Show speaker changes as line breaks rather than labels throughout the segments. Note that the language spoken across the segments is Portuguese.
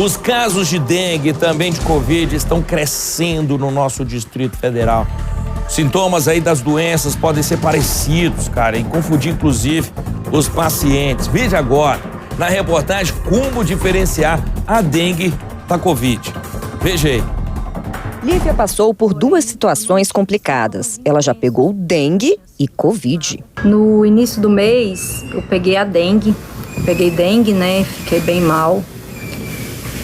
Os casos de dengue e também de Covid estão crescendo no nosso Distrito Federal. Sintomas aí das doenças podem ser parecidos, cara, e confundir, inclusive, os pacientes. Veja agora, na reportagem, como diferenciar a dengue da Covid. Veja aí.
Lívia passou por duas situações complicadas. Ela já pegou dengue e Covid.
No início do mês, eu peguei a dengue. Peguei dengue, né? Fiquei bem mal.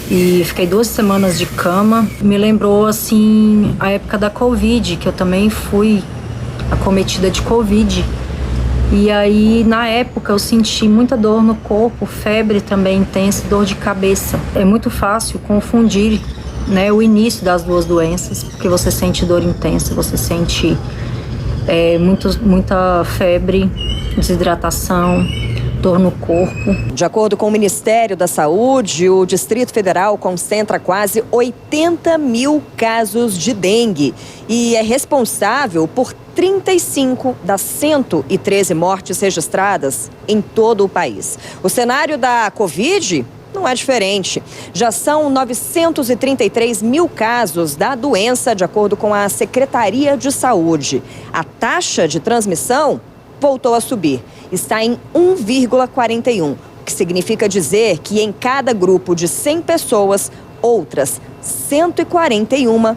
E fiquei 2 semanas de cama. Me lembrou, assim, a época da Covid, que eu também fui acometida de Covid. E aí, na época, eu senti muita dor no corpo, febre também intensa, dor de cabeça. É muito fácil confundir, né, o início das duas doenças, porque você sente dor intensa, você sente muita febre, desidratação, dor no corpo.
De acordo com o Ministério da Saúde, o Distrito Federal concentra quase 80 mil casos de dengue e é responsável por 35 das 113 mortes registradas em todo o país. O cenário da Covid não é diferente. Já são 933 mil casos da doença, de acordo com a Secretaria de Saúde. A taxa de transmissão voltou a subir. Está em 1,41, o que significa dizer que em cada grupo de 100 pessoas, outras 141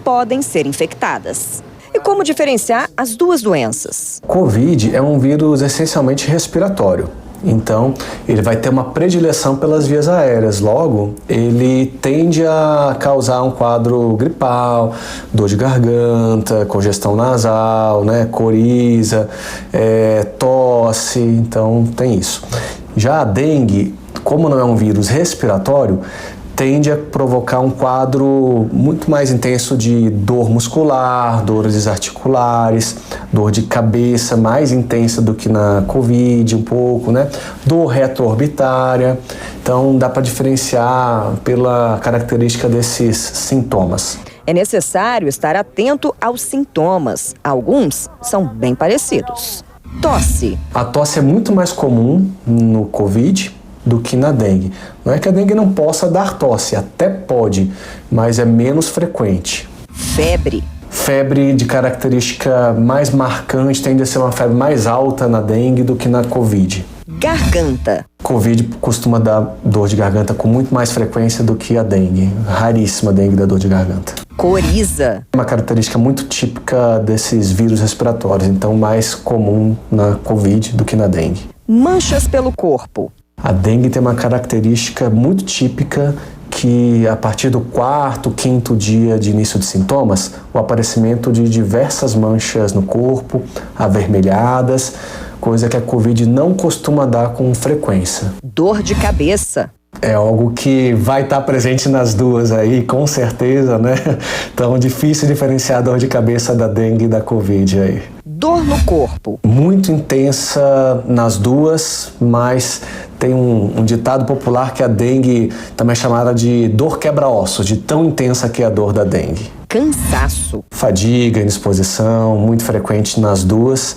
podem ser infectadas. E como diferenciar as duas doenças?
Covid é um vírus essencialmente respiratório. Então, ele vai ter uma predileção pelas vias aéreas. Logo, ele tende a causar um quadro gripal, dor de garganta, congestão nasal, né, coriza, tosse. Então, tem isso. Já a dengue, como não é um vírus respiratório, tende a provocar um quadro muito mais intenso de dor muscular, dores articulares, dor de cabeça mais intensa do que na Covid, um pouco, né? Dor retroorbitária. Então, dá para diferenciar pela característica desses sintomas.
É necessário estar atento aos sintomas. Alguns são bem parecidos. Tosse.
A tosse é muito mais comum no Covid do que na dengue. Não é que a dengue não possa dar tosse, até pode, mas é menos frequente.
Febre.
Febre de característica mais marcante tende a ser uma febre mais alta na dengue do que na Covid.
Garganta.
Covid costuma dar dor de garganta com muito mais frequência do que a dengue. Raríssima a dengue dá dor de garganta.
Coriza.
Uma característica muito típica desses vírus respiratórios, então mais comum na Covid do que na dengue.
Manchas pelo corpo.
A dengue tem uma característica muito típica que a partir do 4º, 5º dia de início de sintomas, o aparecimento de diversas manchas no corpo, avermelhadas, coisa que a Covid não costuma dar com frequência.
Dor de cabeça.
É algo que vai estar presente nas duas aí, com certeza, né? Então, difícil diferenciar a dor de cabeça da dengue e da Covid aí.
Dor no corpo.
Muito intensa nas duas, mas tem um ditado popular que a dengue também é chamada de dor quebra-ossos, de tão intensa que é a dor da dengue.
Cansaço.
Fadiga, indisposição, muito frequente nas duas.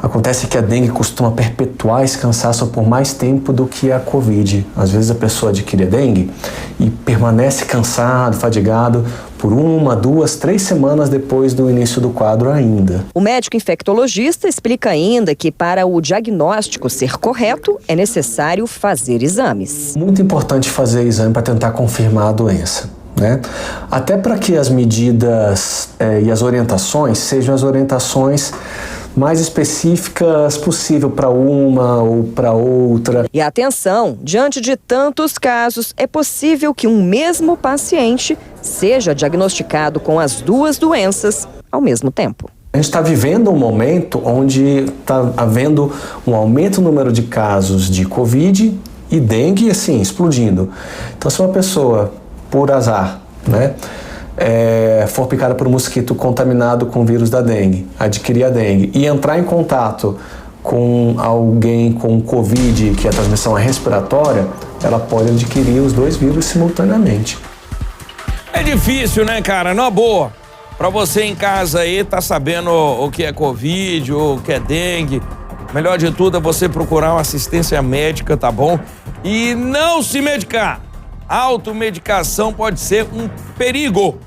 Acontece que a dengue costuma perpetuar esse cansaço por mais tempo do que a Covid. Às vezes a pessoa adquire a dengue e permanece cansado, fadigado por 1, 2, 3 semanas depois do início do quadro ainda.
O médico infectologista explica ainda que para o diagnóstico ser correto, é necessário fazer exames.
Muito importante fazer exame para tentar confirmar a doença, né? Até para que as medidas e as orientações sejam as orientações mais específicas possível para uma ou para outra.
E atenção, diante de tantos casos, é possível que um mesmo paciente seja diagnosticado com as duas doenças ao mesmo tempo.
A gente está vivendo um momento onde está havendo um aumento no número de casos de Covid e dengue, assim, explodindo. Então, se uma pessoa, por azar, né, for picada por um mosquito contaminado com o vírus da dengue, adquirir a dengue e entrar em contato com alguém com Covid, que a transmissão é respiratória, ela pode adquirir os dois vírus simultaneamente.
É difícil, né, cara? Na boa. Pra você em casa aí, tá sabendo o que é Covid ou o que é dengue. Melhor de tudo é você procurar uma assistência médica, tá bom? E não se medicar. automedicação pode ser um perigo.